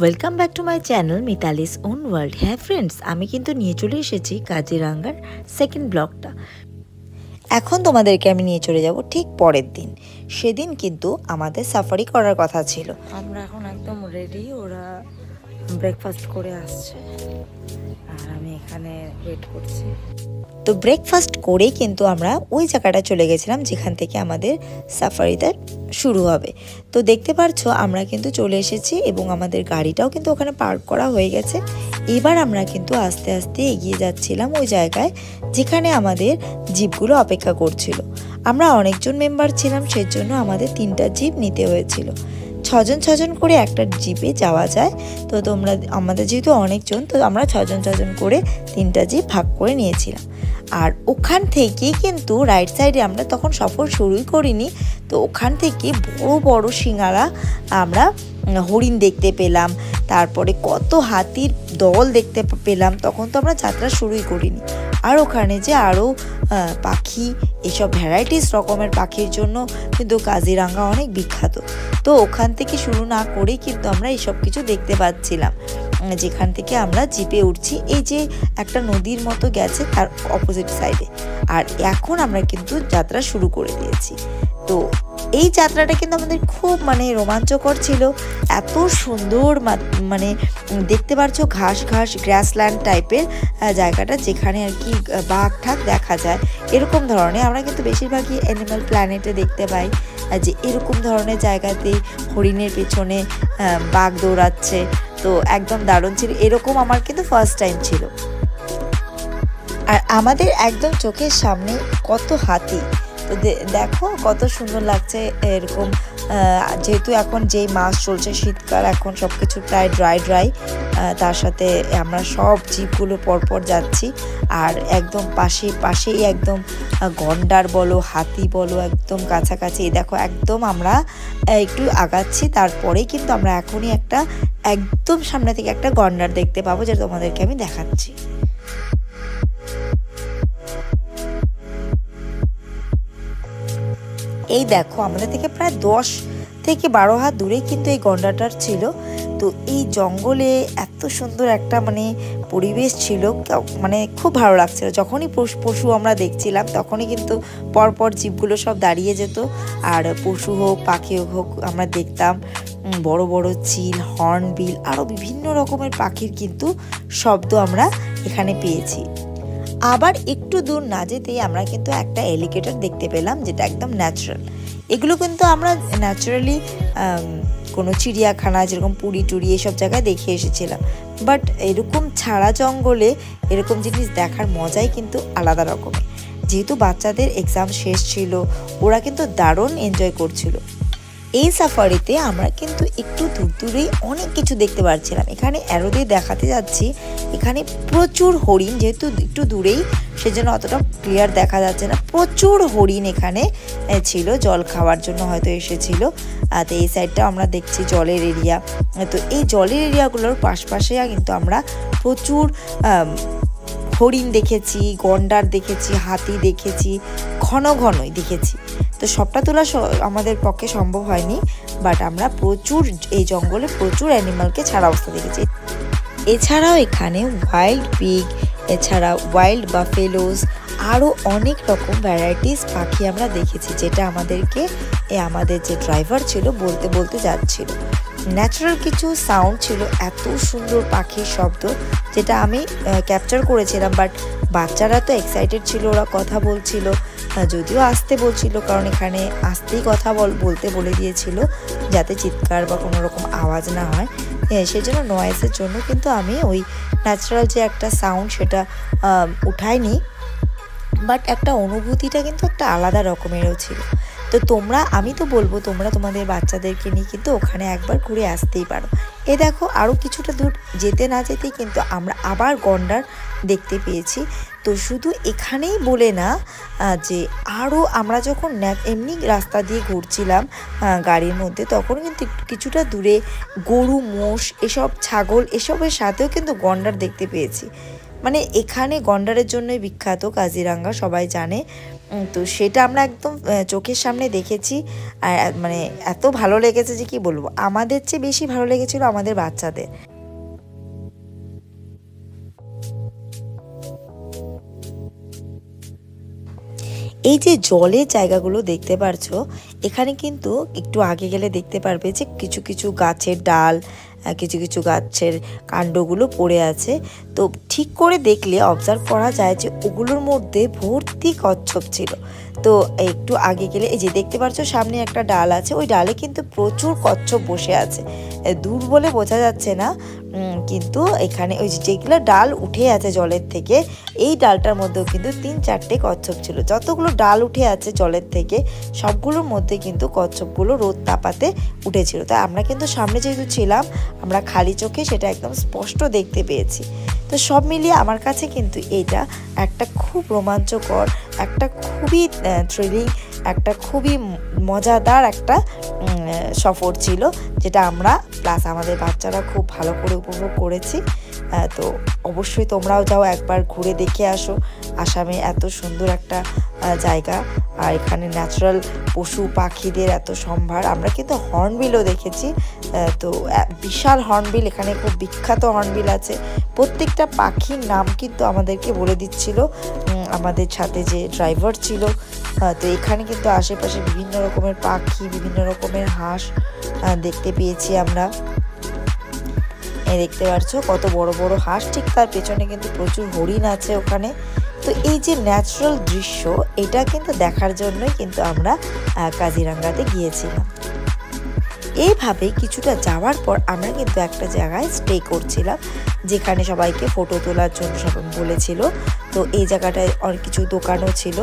Welcome back to my channel Mitali's own world. হ্যাঁ friends, আমি কিন্তু নিয়ে চলে এসেছি কাজিরাঙ্গার সেকেন্ড ব্লগটা। এখন তোমাদেরকে আমি নিয়ে চলে যাব ঠিক পরের দিন। সেদিন কিন্তু আমাদের সাফারি করার কথা ছিল। আমরা এখন একদম রেডি, ওরা ব্রেকফাস্ট করে আসছে আর আমি এখানে ওয়েট করছি। তো ব্রেকফাস্ট করেই কিন্তু আমরা ওই জায়গাটা চলে গেছিলাম যেখান থেকে আমাদের সাফারিটা শুরু হবে। তো দেখতে পারছো আমরা কিন্তু চলে এসেছি এবং আমাদের গাড়িটাও কিন্তু ওখানে পার্ক করা হয়ে গেছে। এবার আমরা কিন্তু আস্তে আস্তে এগিয়ে যাচ্ছিলাম ওই জায়গায় যেখানে আমাদের জিপগুলো অপেক্ষা করছিল। আমরা অনেকজন মেম্বার ছিলাম, সেজন্য আমাদের 3টা জিপ নিতে হয়েছিল। 6জন করে একটা জিপে যাওয়া যায়। তো আমাদের যেহেতু অনেকজন, তো আমরা 6জন করে 3টা জিপ ভাগ করে নিয়েছিলাম। আর ওখান থেকেই কিন্তু রাইট সাইডে আমরা তখন সফর শুরুই করিনি, তো ওখান থেকে বড় বড় সিঙ্গারা আমরা হরিণ দেখতে পেলাম, তারপরে কত হাতির দল দেখতে পেলাম। তখন তো আমরা যাত্রা শুরুই করিনি। আর ওখানে যে আরও পাখি, এসব ভ্যারাইটিস রকমের পাখির জন্য কিন্তু কাজিরাঙ্গা অনেক বিখ্যাত। তো ওখান থেকে শুরু না করেই কিন্তু আমরা এইসব কিছু দেখতে পাচ্ছিলাম। যেখান থেকে আমরা জিপে উঠছি, এই যে একটা নদীর মতো গেছে তার অপোজিট সাইডে, আর এখন আমরা কিন্তু যাত্রা শুরু করে দিয়েছি। তো এই যাত্রাটা কিন্তু আমাদের খুব রোমাঞ্চকর ছিল। এত সুন্দর মানে দেখতে পাচ্ছ ঘাস গ্রাসল্যান্ড টাইপের জায়গাটা, যেখানে আর কি বাঘ ঠাক দেখা যায় এরকম ধরনের। আমরা কিন্তু বেশিরভাগই অ্যানিমাল প্ল্যানেটে দেখতে পাই যে এরকম ধরনের জায়গাতে হরিণের পেছনে বাঘ দৌড়াচ্ছে। তো একদম দারুণ ছিল, এরকম আমার কিন্তু ফার্স্ট টাইম ছিল। আর আমাদের একদম চোখের সামনে কত হাতি, তো দেখো কত সুন্দর লাগছে এরকম। যেহেতু এখন যেই মাস চলছে শীতকাল, এখন সব কিছু প্রায় ড্রাই, তার সাথে আমরা সব জিপগুলো পরপর যাচ্ছি। আর একদম পাশেই একদম গন্ডার বলো, হাতি বলো, একদম কাছাকাছি। দেখো একদম আমরা একটু আগাচ্ছি, তারপরেই কিন্তু আমরা এখনই একদম সামনে থেকে একটা গন্ডার দেখতে পাবো, যেটা তোমাদেরকে আমি দেখাচ্ছি। এই দেখো আমাদের থেকে প্রায় 10 থেকে 12 হাত দূরে কিন্তু এই গন্ডারটার ছিল। তো এই জঙ্গলে এত সুন্দর একটা পরিবেশ ছিল, খুব ভালো লাগছিল। যখনই পশু আমরা দেখছিলাম তখনই কিন্তু পরপর জিপগুলো সব দাঁড়িয়ে যেত, আর পশু হোক পাখি হোক আমরা দেখতাম। বড় বড় চিল, হর্নবিল, আরও বিভিন্ন রকমের পাখির কিন্তু শব্দ আমরা এখানে পেয়েছি। আবার একটু দূর না যেতেই আমরা কিন্তু একটা এলিগেটর দেখতে পেলাম, যেটা একদম ন্যাচারাল। এগুলো কিন্তু আমরা ন্যাচারালি কোনো চিড়িয়াখানা যেরকম পুরী টুরি এসব জায়গায় দেখে এসেছিলাম, বাট এরকম ছাড়া জঙ্গলে এরকম জিনিস দেখার মজাই কিন্তু আলাদা রকমের। যেহেতু বাচ্চাদের এক্সাম শেষ ছিল, ওরা কিন্তু দারুণ এনজয় করছিল। এই সাফারিতে আমরা কিন্তু একটু দূরেই অনেক কিছু দেখতে পাচ্ছিলাম। এখানে অ্যারো দিয়ে দেখাতে যাচ্ছি, এখানে প্রচুর হরিণ, যেহেতু একটু দূরেই সেজন্য অতটা ক্লিয়ার দেখা যাচ্ছে না। প্রচুর হরিণ এখানে ছিল, জল খাওয়ার জন্য হয়তো এসেছিল। তো এই সাইডটা আমরা দেখছি জলের এরিয়া। তো এই জলের এরিয়াগুলোর পাশে কিন্তু আমরা প্রচুর হরিণ দেখেছি, গন্ডার দেখেছি, হাতি দেখেছি, ঘনই দেখেছি। তো সবটা তোলা আমাদের পক্ষে সম্ভব হয়নি, বাট আমরা প্রচুর এই জঙ্গলে প্রচুর অ্যানিমালকে ছাড়া অবস্থা দেখেছি। এছাড়াও এখানে ওয়াইল্ড পিগ, এছাড়া ওয়াইল্ড বাফেলোস, আরও অনেক রকম ভ্যারাইটিস পাখি আমরা দেখেছি, যেটা আমাদেরকে আমাদের যে ড্রাইভার ছিল বলতে যাচ্ছিল। ন্যাচারাল কিছু সাউন্ড ছিল, এত সুন্দর পাখির শব্দ, যেটা আমি ক্যাপচার করেছিলাম। বাট বাচ্চারা তো এক্সাইটেড ছিল, ওরা কথা বলছিল, যদিও আসতে বলছিল, কারণ এখানে আসতেই কথা বলতে বলে দিয়েছিল, যাতে চিৎকার বা কোনো রকম আওয়াজ না হয়। সেজন্য নয়েসের জন্য কিন্তু আমি ওই ন্যাচারাল যে একটা সাউন্ড সেটা উঠাইনি, বাট একটা অনুভূতিটা কিন্তু একটা আলাদা রকমেরও ছিল। তো আমি তো বলবো তোমরা তোমাদের বাচ্চাদেরকে নিয়ে কিন্তু ওখানে একবার ঘুরে আসতেই পারো। দেখো আরও কিছুটা দূর যেতে না যেতেই কিন্তু আমরা আবার গন্ডার দেখতে পেয়েছি। তো শুধু এখানেই বলে না, যে আরও আমরা যখন এমনি রাস্তা দিয়ে ঘুরছিলাম গাড়ির মধ্যে, তখন কিন্তু কিছুটা দূরে গরু, মোষ, এসব ছাগল, এসবের সাথেও কিন্তু গন্ডার দেখতে পেয়েছি। মানে এখানে গন্ডারের জন্যই বিখ্যাত কাজিরাঙ্গা, সবাই জানে। তো সেটা আমরা একদম চোখের সামনে দেখেছি। আর মানে এত ভালো লেগেছে যে কি বলবো, আমাদের চেয়ে বেশি ভালো লেগেছিল আমাদের বাচ্চাদের। এই যে জলের জায়গাগুলো দেখতে পারছো, এখানে কিন্তু একটু আগে গেলে দেখতে পারবে যে কিছু কিছু গাছের ডাল, কিছু কিছু গাছের কাণ্ডগুলো পড়ে আছে। তো ঠিক করে দেখলে অবজার্ভ করা যায় যে ওগুলোর মধ্যে ভর্তি কচ্ছপ ছিল। তো একটু আগে গেলে এই যে দেখতে পাচ্ছ সামনে একটা ডাল আছে, ওই ডালে কিন্তু প্রচুর কচ্ছপ বসে আছে। দূর বলে বোঝা যাচ্ছে না, কিন্তু এখানে ওই যেগুলো ডাল উঠে আছে জলের থেকে, এই ডালটার মধ্যেও কিন্তু 3-4টে কচ্ছপ ছিল। যতগুলো ডাল উঠে আছে জলের থেকে সবগুলোর মধ্যে কিন্তু কচ্ছপগুলো রোদ তাপাতে উঠেছিল। তাই আমরা কিন্তু সামনে যেহেতু ছিলাম, আমরা খালি চোখে সেটা একদম স্পষ্ট দেখতে পেয়েছি। তো সব মিলিয়ে আমার কাছে কিন্তু এটা একটা খুব রোমাঞ্চকর, একটা খুবই থ্রিলিং, একটা খুবই মজাদার একটা সফর ছিল, যেটা আমরা প্লাস আমাদের বাচ্চারা খুব ভালো করে উপভোগ করেছি। তো অবশ্যই তোমরাও যাও, একবার ঘুরে দেখে আসো। আসামে এত সুন্দর একটা জায়গা, আর এখানে ন্যাচারাল পশু পাখিদের এত সম্ভার। আমরা কিন্তু হর্নবিলও দেখেছি। তো বিশাল হর্নবিল, এখানে খুব বিখ্যাত হর্নবিল আছে। প্রত্যেকটা পাখির নাম কিন্তু আমাদেরকে বলে দিচ্ছিল আমাদের সাথে যে ড্রাইভার ছিল। তো এখানে কিন্তু আশেপাশে বিভিন্ন রকমের পাখি, বিভিন্ন রকমের হাঁস দেখতে পেয়েছি আমরা। দেখতে পাচ্ছ কত বড় বড় হাঁস, ঠিক তার পেছনে কিন্তু প্রচুর হরিণ আছে ওখানে। তো এই যে ন্যাচারাল দৃশ্য, এটা কিন্তু দেখার জন্যই কিন্তু আমরা কাজিরাঙ্গাতে গিয়েছিলাম। এইভাবে কিছুটা যাওয়ার পর আমরা কিন্তু একটা জায়গায় স্টে করছিলাম, যেখানে সবাইকে ফটো তোলার জন্য সবাই বলেছিল। তো এই জায়গাটায় অনেক কিছু দোকানও ছিল।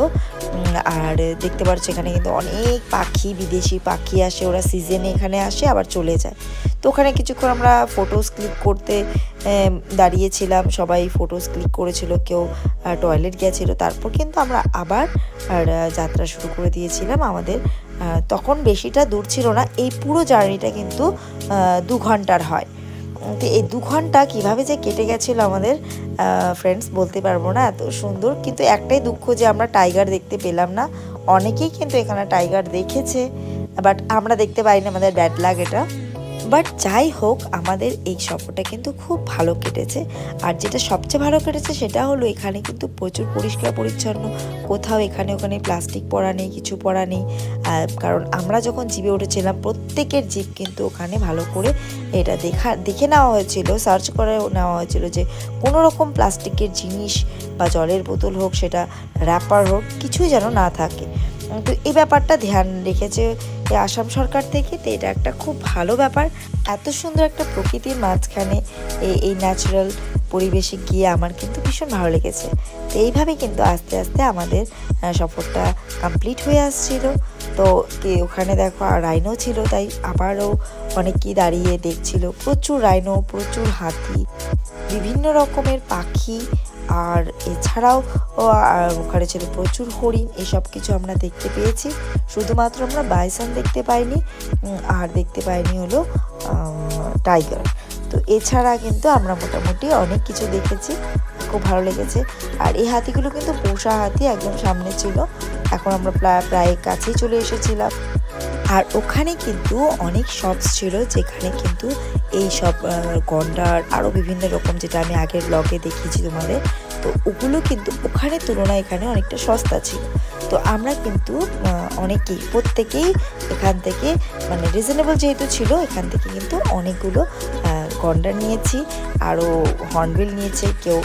আর দেখতে পাচ্ছ এখানে কিন্তু অনেক পাখি, বিদেশি পাখি আসে, ওরা সিজনে এখানে আসে আবার চলে যায়। তো ওখানে কিছুক্ষণ আমরা ফটোস ক্লিক করতে দাঁড়িয়েছিলাম, সবাই ফটোস ক্লিক করেছিল, কেউ টয়লেট গেছিল। তারপর কিন্তু আমরা আবার যাত্রা শুরু করে দিয়েছিলাম আমাদের। তখন বেশিটা দূর ছিল না, এই পুরো জার্নিটা কিন্তু 2 ঘন্টার হয়। তো এই 2 ঘন্টা কীভাবে যে কেটে গেছিলো আমাদের ফ্রেন্ডস বলতে পারবো না, এত সুন্দর। কিন্তু একটাই দুঃখ যে আমরা টাইগার দেখতে পেলাম না। অনেকেই কিন্তু এখানে টাইগার দেখেছে, বাট আমরা দেখতে পাইনি, আমাদের ব্যাড লাগ এটা। বাট যাই হোক, আমাদের এই সফরটা কিন্তু খুব ভালো কেটেছে। আর যেটা সবচেয়ে ভালো কেটেছে সেটা হলো এখানে কিন্তু প্রচুর পরিষ্কার পরিচ্ছন্ন, কোথাও এখানে ওখানে প্লাস্টিক পড়া নেই, কিছু পড়া নেই। কারণ আমরা যখন জিপে উঠেছিলাম, প্রত্যেকের জিপ কিন্তু ওখানে ভালো করে এটা দেখে নেওয়া হয়েছিল, সার্চ করে নেওয়া হয়েছিল যে কোনো রকম প্লাস্টিকের জিনিস বা জলের বোতল হোক, সেটা র্যাপার হোক, কিছুই যেন না থাকে। তো এই ব্যাপারটা ধ্যান রেখেছে আসাম সরকার থেকে। তো এটা একটা খুব ভালো ব্যাপার। এত সুন্দর একটা প্রকৃতির মাঝখানে এই ন্যাচারাল পরিবেশে গিয়ে আমার কিন্তু ভীষণ ভালো লেগেছে। তো এইভাবে কিন্তু আস্তে আস্তে আমাদের সফরটা কমপ্লিট হয়ে আসছিল। তো ওখানে দেখো আর রাইনো ছিল, তাই আবারও অনেকেই দাঁড়িয়ে দেখছিল। প্রচুর রাইনো, প্রচুর হাতি, বিভিন্ন রকমের পাখি, আর এছাড়াও ওখানে ছিল প্রচুর হরিণ। এসব কিছু আমরা দেখতে পেয়েছি। শুধুমাত্র আমরা বাইসন দেখতে পাইনি, আর দেখতে পাইনি হলো টাইগার। তো এছাড়া কিন্তু আমরা মোটামুটি অনেক কিছু দেখেছি, খুব ভালো লেগেছে। আর এই হাতিগুলো কিন্তু পোষা হাতি, একদম সামনে ছিল। এখন আমরা প্রায় কাছেই চলে এসেছিলাম। আর ওখানে কিন্তু অনেক শপস ছিল, যেখানে কিন্তু এই সব গন্ডার আরও বিভিন্ন রকম, যেটা আমি আগের ব্লগে দেখিয়েছি তোমাদের। তো ওগুলো কিন্তু ওখানে তুলনায় এখানে অনেকটা সস্তা ছিল। তো আমরা কিন্তু প্রত্যেকেই এখান থেকে, মানে রিজনেবল যেহেতু ছিল, এখান থেকে কিন্তু অনেকগুলো গন্ডার নিয়েছি, আরও হর্নবিল নিয়েছে, কেউ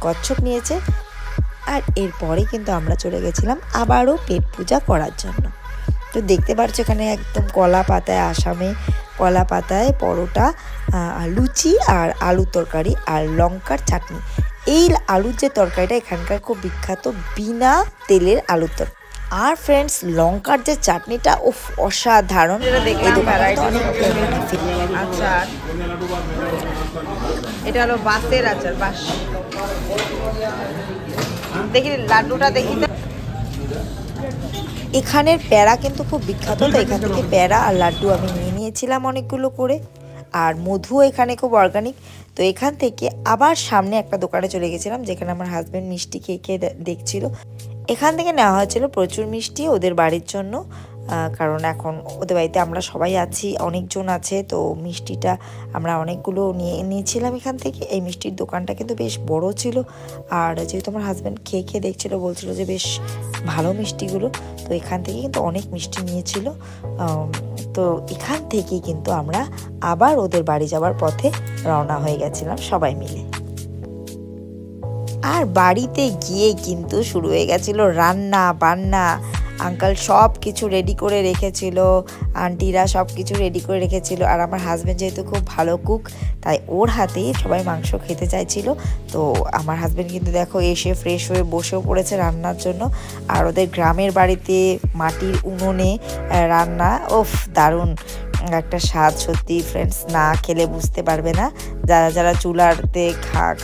কচ্ছপ নিয়েছে। আর এরপরে কিন্তু আমরা চলে গেছিলাম আবারও পেট পূজা করার জন্য। তো দেখতে পাচ্ছ এখানে একদম কলা পাতায়, আসামে কলা পাতায় পরোটা, লুচি আর আলুর তরকারি আর লঙ্কার চাটনি। এই আলুর যে তরকারিটা এখানকার খুব বিখ্যাত, বিনা তেলের আলুর তরকারি। আর ফ্রেন্ডস, লঙ্কার যে চাটনিটা অসাধারণ। আচার, এটা হলো বাসের আচার, বাস। দেখি লাড্ডুটা দেখি। এখানের প্যাড়া কিন্তু খুব বিখ্যাত, তো এখান থেকে প্যাড়া আর লাড্ডু আমি নিয়ে নিয়েছিলাম অনেকগুলো করে। আর মধু এখানে খুব অর্গানিক। তো এখান থেকে আবার সামনে একটা দোকানে চলে গেছিলাম, যেখানে আমার হাজব্যান্ড মিষ্টি খেয়ে খেয়ে দেখছিল। এখান থেকে নেওয়া হয়েছিল প্রচুর মিষ্টি ওদের বাড়ির জন্য, কারণ এখন ওদের বাড়িতে আমরা সবাই আছি, অনেকজন আছে, তো মিষ্টিটা আমরা অনেকগুলো নিয়েছিলাম এখান থেকে। এই মিষ্টির দোকানটা কিন্তু বেশ বড় ছিল, আর যেহেতু আমার হাজব্যান্ড খেয়ে খেয়ে দেখছিল, বলছিল যে বেশ ভালো মিষ্টিগুলো, তো এখান থেকে কিন্তু অনেক মিষ্টি নিয়েছিল। তো এখান থেকেই কিন্তু আমরা আবার ওদের বাড়ি যাওয়ার পথে রওনা হয়ে গেছিলাম সবাই মিলে। আর বাড়িতে গিয়ে কিন্তু শুরু হয়ে গেছিল রান্না বান্না। আঙ্কাল সব কিছু রেডি করে রেখেছিল, আন্টিরা সব কিছু রেডি করে রেখেছিল। আর আমার হাজব্যান্ড যেহেতু খুব ভালো কুক, তাই ওর হাতেই সবাই মাংস খেতে চাইছিল। তো আমার হাজব্যান্ড কিন্তু দেখো এসে ফ্রেশ হয়ে বসেও পড়েছে রান্নার জন্য। আর ওদের গ্রামের বাড়িতে মাটির উনুনে রান্না, ওফ দারুণ একটা স্বাদ, সত্যি ফ্রেন্ডস না খেলে বুঝতে পারবে না। যারা যারা চুলাতে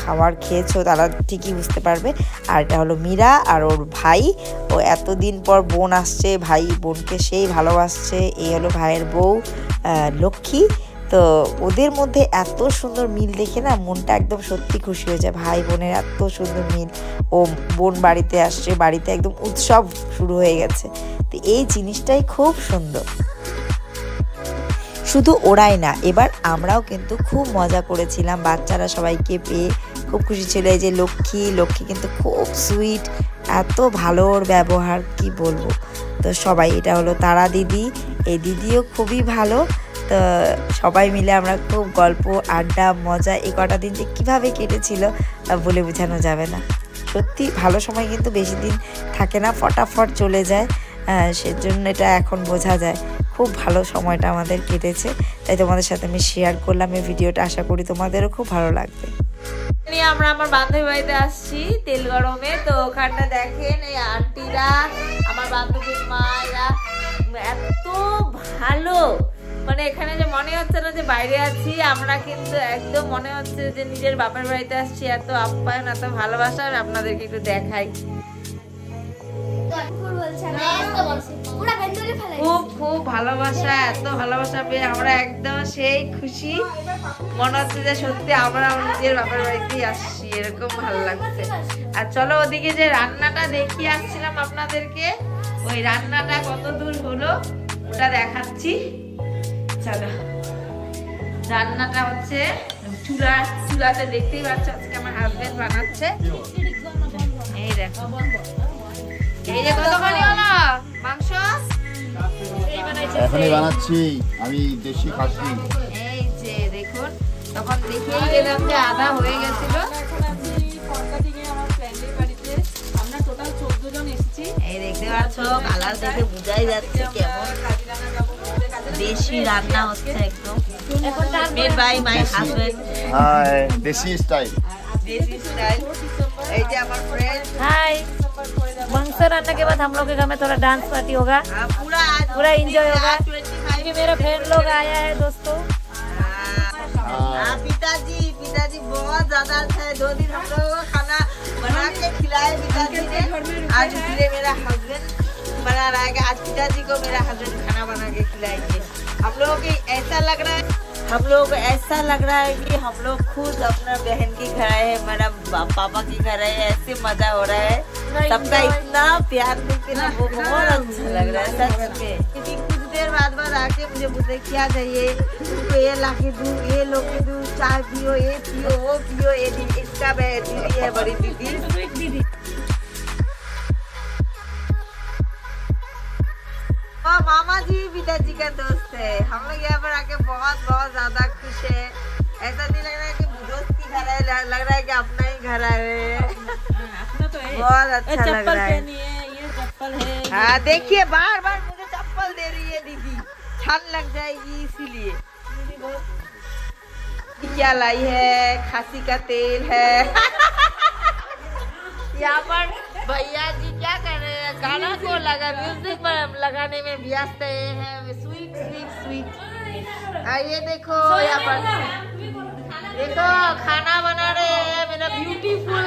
খাবার খেয়েছো তারা ঠিকই বুঝতে পারবে। আর এটা হলো মীরা আর ওর ভাই, ও এতদিন পর বোন আসছে, ভাই বোনকে সেই ভালোবাসছে। এই হলো ভাইয়ের বউ লক্ষ্মী। তো ওদের মধ্যে এত সুন্দর মিল দেখে না মনটা একদম সত্যি খুশি হয়ে যায়। ভাই বোনের এত সুন্দর মিল, ও বোন বাড়িতে আসছে, বাড়িতে একদম উৎসব শুরু হয়ে গেছে। তো এই জিনিসটাই খুব সুন্দর। শুধু ওরাই না, এবার আমরাও কিন্তু খুব মজা করেছিলাম, বাচ্চারা সবাইকে পেয়ে খুব খুশি ছিল। এই যে লক্ষ্মী কিন্তু খুব সুইট, এত ভালো ওর ব্যবহার কি বলবো। তো সবাই, এটা হলো তারা দিদি, এই দিদিও খুবই ভালো। তো সবাই মিলে আমরা খুব গল্প আড্ডা মজা, এই কটা দিন যে কীভাবে কেটেছিল বলে বোঝানো যাবে না। সত্যি ভালো সময় কিন্তু বেশি দিন থাকে না, ফটাফট চলে যায়, সেজন্য এটা এখন বোঝা যায়। খুব ভালো সময়টা আমাদের কেটেছে, তাই তোমাদের সাথে আমি শেয়ার করলাম এই ভিডিওটা। আশা করি তোমাদেরও খুব ভালো লাগবে। আমরা আমার বান্ধবী বাড়িতে আসছি তেল গরমে। তো ওখানটা দেখেন এই আন্টিরা, আমার বান্ধবীর মা, এরা এত ভালো, মানে এখানে যে মনে হচ্ছে না যে বাইরে আছি, আমরা কিন্তু একদম মনে হচ্ছে যে নিজের বাপের বাড়িতে আসছি। এত আপ্যায়ন, এত ভালোবাসা। আপনাদেরকে একটু দেখাই, খুব খুব ভালোবাসা। এত ভালোবাসা পেয়ে আমরা একদম সেই খুশি, মনে হচ্ছে যে সত্যি আমরা নিজের বাপের বাড়িতেই আসছি, এরকম ভালো লাগছে। আর চলো ওদিকে যে রান্নাটা দেখিয়ে আসছিলাম আপনাদেরকে, ওই রান্নাটা কত দূর হলো ওটা দেখাচ্ছি। চলো, রান্নাটা হচ্ছে চুলাতে দেখতেই পাচ্ছ, আজকে আমার হাজবেন্ড বানাচ্ছে। এই দেখো, এই যে কতখানি হলো মাংস, এখনই বানাচ্ছি আমি, দেশি খাসি। এই যে দেখুন, তখন দেখিয়েই গেলাম যে আধা হয়ে গেছিল। এই দেখতে পাচ্ছ, কালার দেখে বোঝাই যাচ্ছে কেমন দেশি রান্না হচ্ছে একদম। Made by my husband. Hi, desi style. Desi style. এই যে আমার फ्रेंड। हाय। मांस रान्ना के बाद हम लोग के घर में थोड़ा डांस पार्टी होगा, पूरा एंजॉय होगा। ये मेरा फ्रेंड लोग आया है दोस्तों। पिताजी बहुत ज्यादा अच्छा है। 2 दिन हम लोगों को खाना बना के खिलाए पिताजी ने। आज इसलिए मेरा हस्बैंड बना रहा है कि आज पिताजी को मेरा हस्बैंड खाना बना के खिलाएंगे। हम लोगों को ऐसा लग रहा है कि हम लोग खुद अपना बहन के घर आए हैं, मेरा पापा के घर आए हैं। ऐसे मजा हो रहा है, सबका इतना प्यार देके ना वो बहुत अच्छा लग रहा है सच में। क्योंकि कुछ देर बाद आके मुझे पूछे क्या चाहिए, तुमको ये ला के दूँ, ये लो के दूँ, चाय पियो, ये पियो, वो पियो। ये इसका दीदी है, बड़ी दीदी। और मामा जी पिताजी का दोस्त है। हम लोग यहाँ पर आके बहुत बहुत ज्यादा खुश है। ऐसा नहीं लग रहा है कि दोस्त की घर है, लग रहा है कि अपना ही घर आए हैं। बहुत अच्छा लग रहा है। ये चप्पल है। हाँ देखिए, बार बार मुझे चप्पल दे रही है दीदी, छन लग जाएगी इसीलिए। क्या लाई है, खांसी का तेल है। यहाँ पर भैया जी क्या कर रहे हैं, गाना को लगा म्यूजिक लगाने में व्यस्त हैं। Sweet sweet sweet. ये देखो, यहाँ पर देखो खाना बना रहे हैं मेरा ब्यूटीफुल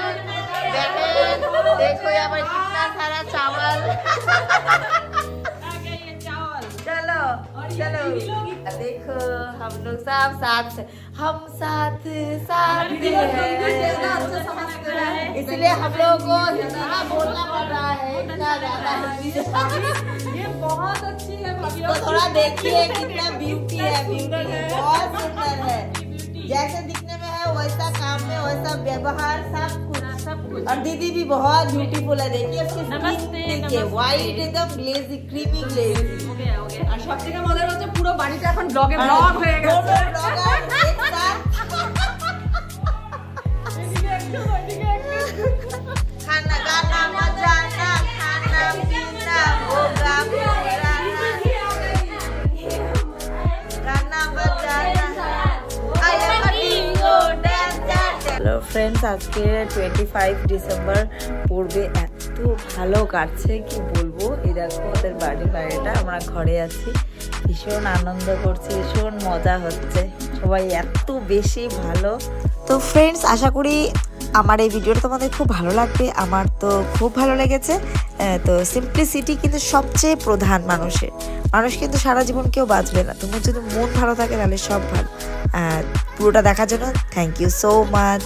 बहन। देखो यहाँ पर कितना सारा चावल। चलो चलो देखो हम लोग सब साथ हम साथ साथ हैं, इसलिए हम लोगों को इतना बोलना पड़ रहा है, इतना ज्यादा ये बहुत अच्छी है तो थोड़ा देखिए कितना ब्यूटी है, ब्यूटी बहुत सुंदर है, जैसे दिखने में है वैसा काम में वैसा व्यवहार सब कुछ। और दीदी भी बहुत ब्यूटीफुल है, देखिए उसकी स्किन देखिए व्हाइट एकदम ग्लेजी क्रीमी ग्लेजी। আর সবথেকে মজার হচ্ছে পুরো বাড়িটা এখন ব্লগে ব্লগ হয়ে গেছে। खाना गाना बजाना खाना पीना होगा पूरा, गाना बजाना হ্যালো ফ্রেন্ডস, আজকে 25 ডিসেম্বর পড়বে, এত ভালো কাটছে কি বলবো। এই দেখো ওদের বাড়ির বাইরেটা, আমরা ঘরে আছি, ভীষণ আনন্দ করছি, ভীষণ মজা হচ্ছে, সবাই এত বেশি ভালো। তো ফ্রেন্ডস, আশা করি আমার এই ভিডিওটা তোমাদের খুব ভালো লাগবে, আমার তো খুব ভালো লেগেছে। তো সিম্পলিসিটি কিন্তু সবচেয়ে প্রধান মানুষের, মানুষ কিন্তু সারা জীবন কেউ বাঁচবে না, তোমার যদি মন ভালো থাকে তাহলে সব ভালো। পুরোটা দেখার জন্য থ্যাংক ইউ সো মাচ।